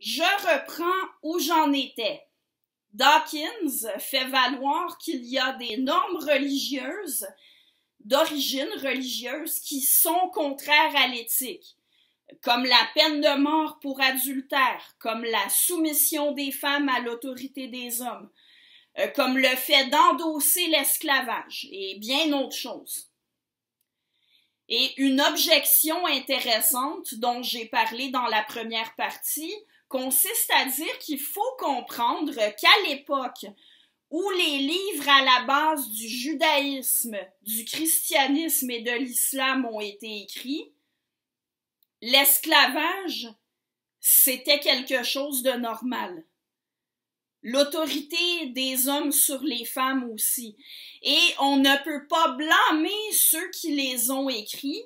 Je reprends où j'en étais. Dawkins fait valoir qu'il y a des normes religieuses, d'origine religieuse, qui sont contraires à l'éthique, comme la peine de mort pour adultère, comme la soumission des femmes à l'autorité des hommes, comme le fait d'endosser l'esclavage et bien d'autres choses. Et une objection intéressante dont j'ai parlé dans la première partie consiste à dire qu'il faut comprendre qu'à l'époque où les livres à la base du judaïsme, du christianisme et de l'islam ont été écrits, l'esclavage, c'était quelque chose de normal. L'autorité des hommes sur les femmes aussi. Et on ne peut pas blâmer ceux qui les ont écrits,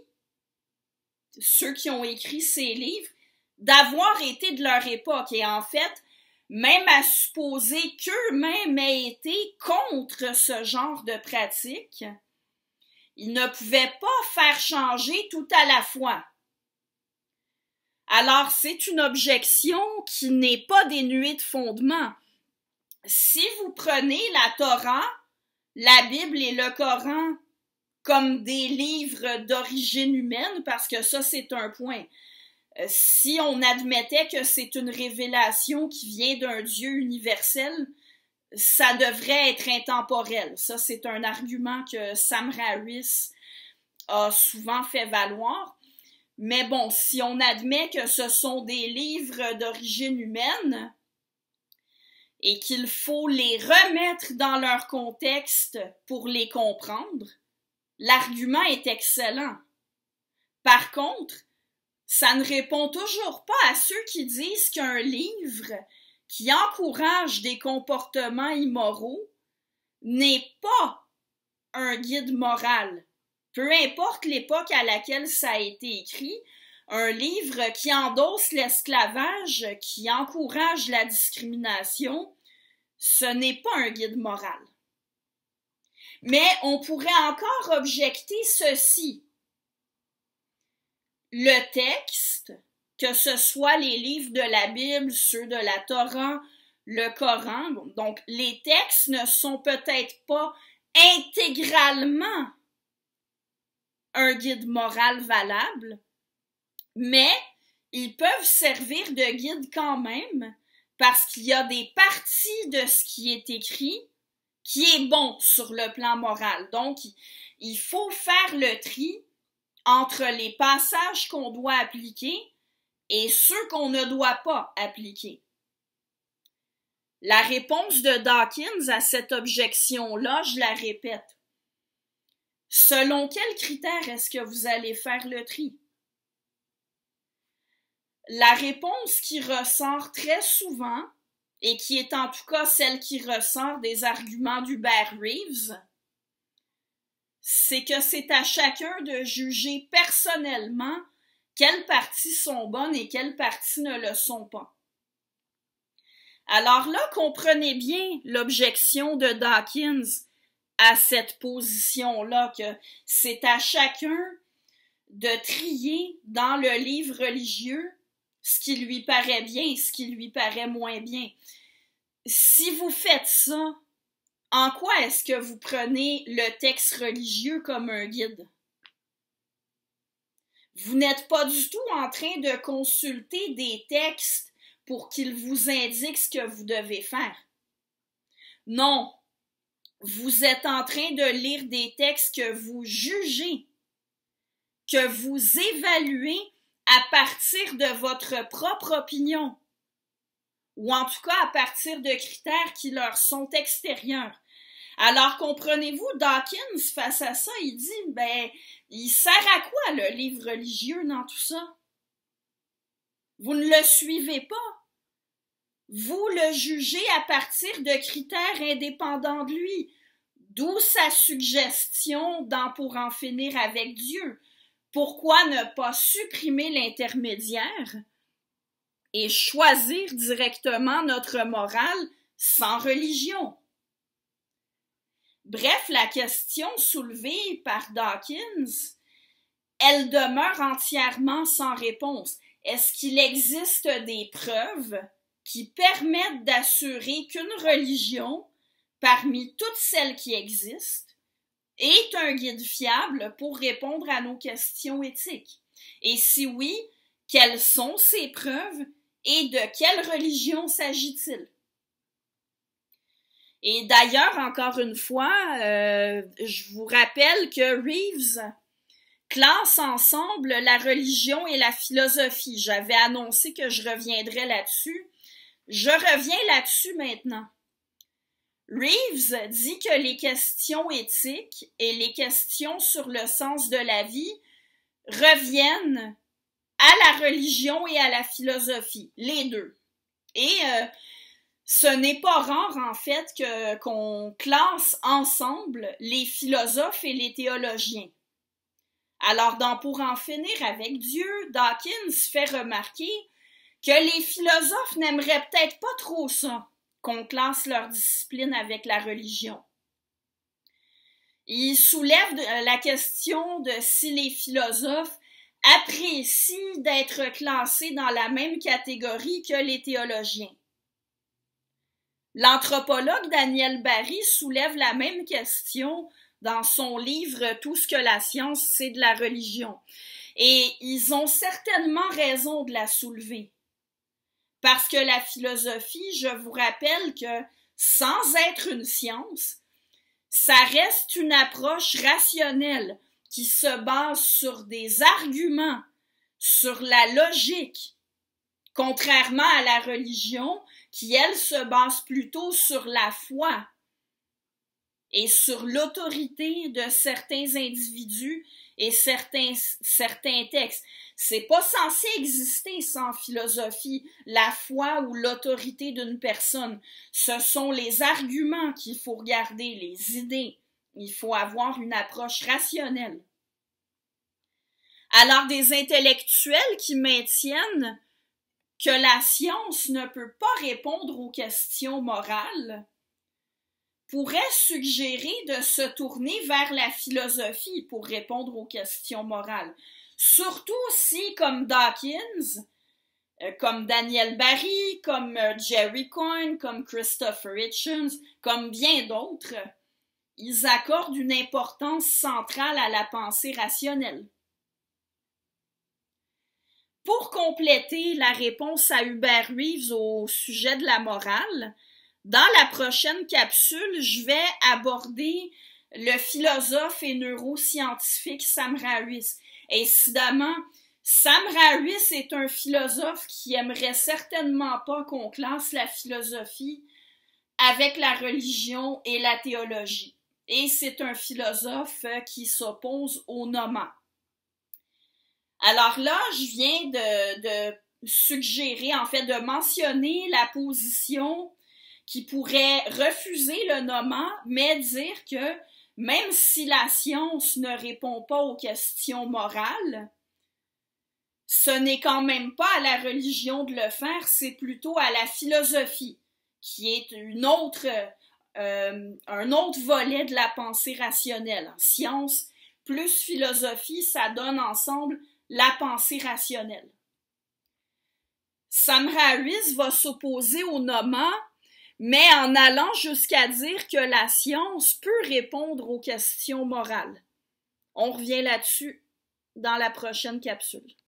ceux qui ont écrit ces livres, d'avoir été de leur époque. Et en fait, même à supposer qu'eux-mêmes aient été contre ce genre de pratique, ils ne pouvaient pas faire changer tout à la fois. Alors, c'est une objection qui n'est pas dénuée de fondement. Si vous prenez la Torah, la Bible et le Coran comme des livres d'origine humaine, parce que ça, c'est un point. Si on admettait que c'est une révélation qui vient d'un Dieu universel, ça devrait être intemporel. Ça, c'est un argument que Sam Harris a souvent fait valoir. Mais bon, si on admet que ce sont des livres d'origine humaine et qu'il faut les remettre dans leur contexte pour les comprendre, l'argument est excellent. Par contre, ça ne répond toujours pas à ceux qui disent qu'un livre qui encourage des comportements immoraux n'est pas un guide moral. Peu importe l'époque à laquelle ça a été écrit, un livre qui endosse l'esclavage, qui encourage la discrimination, ce n'est pas un guide moral. Mais on pourrait encore objecter ceci. Le texte, que ce soit les livres de la Bible, ceux de la Torah, le Coran, donc les textes ne sont peut-être pas intégralement un guide moral valable, mais ils peuvent servir de guide quand même parce qu'il y a des parties de ce qui est écrit qui est bon sur le plan moral. Donc, il faut faire le tri entre les passages qu'on doit appliquer et ceux qu'on ne doit pas appliquer. La réponse de Dawkins à cette objection-là, je la répète. Selon quels critères est-ce que vous allez faire le tri? La réponse qui ressort très souvent, et qui est en tout cas celle qui ressort des arguments d'Hubert Reeves, c'est que c'est à chacun de juger personnellement quelles parties sont bonnes et quelles parties ne le sont pas. Alors là, comprenez bien l'objection de Dawkins à cette position-là, que c'est à chacun de trier dans le livre religieux ce qui lui paraît bien et ce qui lui paraît moins bien. Si vous faites ça, en quoi est-ce que vous prenez le texte religieux comme un guide? Vous n'êtes pas du tout en train de consulter des textes pour qu'ils vous indiquent ce que vous devez faire. Non, vous êtes en train de lire des textes que vous jugez, que vous évaluez à partir de votre propre opinion, ou en tout cas à partir de critères qui leur sont extérieurs. Alors comprenez-vous, Dawkins, face à ça, il dit, il sert à quoi le livre religieux dans tout ça? Vous ne le suivez pas. Vous le jugez à partir de critères indépendants de lui, d'où sa suggestion dans Pour en finir avec Dieu. Pourquoi ne pas supprimer l'intermédiaire et choisir directement notre morale sans religion? Bref, la question soulevée par Dawkins, elle demeure entièrement sans réponse. est-ce qu'il existe des preuves qui permettent d'assurer qu'une religion, parmi toutes celles qui existent, est un guide fiable pour répondre à nos questions éthiques? Et si oui, quelles sont ces preuves et de quelle religion s'agit-il? Et d'ailleurs, encore une fois, je vous rappelle que Reeves classe ensemble la religion et la philosophie. J'avais annoncé que je reviendrais là-dessus. Je reviens là-dessus maintenant. Reeves dit que les questions éthiques et les questions sur le sens de la vie reviennent à la religion et à la philosophie, les deux. Et ce n'est pas rare, en fait, qu'on classe ensemble les philosophes et les théologiens. Alors, dans Pour en finir avec Dieu, Dawkins fait remarquer que les philosophes n'aimeraient peut-être pas trop ça, qu'on classe leur discipline avec la religion. Il soulève la question de si les philosophes apprécient d'être classés dans la même catégorie que les théologiens. L'anthropologue Daniel Barry soulève la même question dans son livre « Tout ce que la science, c'est de la religion ». Et ils ont certainement raison de la soulever. Parce que la philosophie, je vous rappelle que sans être une science, ça reste une approche rationnelle qui se base sur des arguments, sur la logique, contrairement à la religion qui, elle, se base plutôt sur la foi et sur l'autorité de certains individus et certains textes. C'est pas censé exister sans philosophie, la foi ou l'autorité d'une personne. Ce sont les arguments qu'il faut regarder, les idées. Il faut avoir une approche rationnelle. Alors, des intellectuels qui maintiennent que la science ne peut pas répondre aux questions morales pourraient suggérer de se tourner vers la philosophie pour répondre aux questions morales. Surtout si, comme Dawkins, comme Daniel Barry, comme Jerry Coyne, comme Christopher Hitchens, comme bien d'autres, ils accordent une importance centrale à la pensée rationnelle. Pour compléter la réponse à Hubert Reeves au sujet de la morale, dans la prochaine capsule, je vais aborder le philosophe et neuroscientifique Sam Harris. Incidemment, Sam Harris est un philosophe qui aimerait certainement pas qu'on classe la philosophie avec la religion et la théologie. Et c'est un philosophe qui s'oppose au nommant. Alors là, je viens de suggérer, en fait, de mentionner la position qui pourrait refuser le nommant, mais dire que même si la science ne répond pas aux questions morales, ce n'est quand même pas à la religion de le faire, c'est plutôt à la philosophie, qui est un autre volet de la pensée rationnelle. Science plus philosophie, ça donne ensemble la pensée rationnelle. Sam Harris va s'opposer au nommant, mais en allant jusqu'à dire que la science peut répondre aux questions morales. On revient là-dessus dans la prochaine capsule.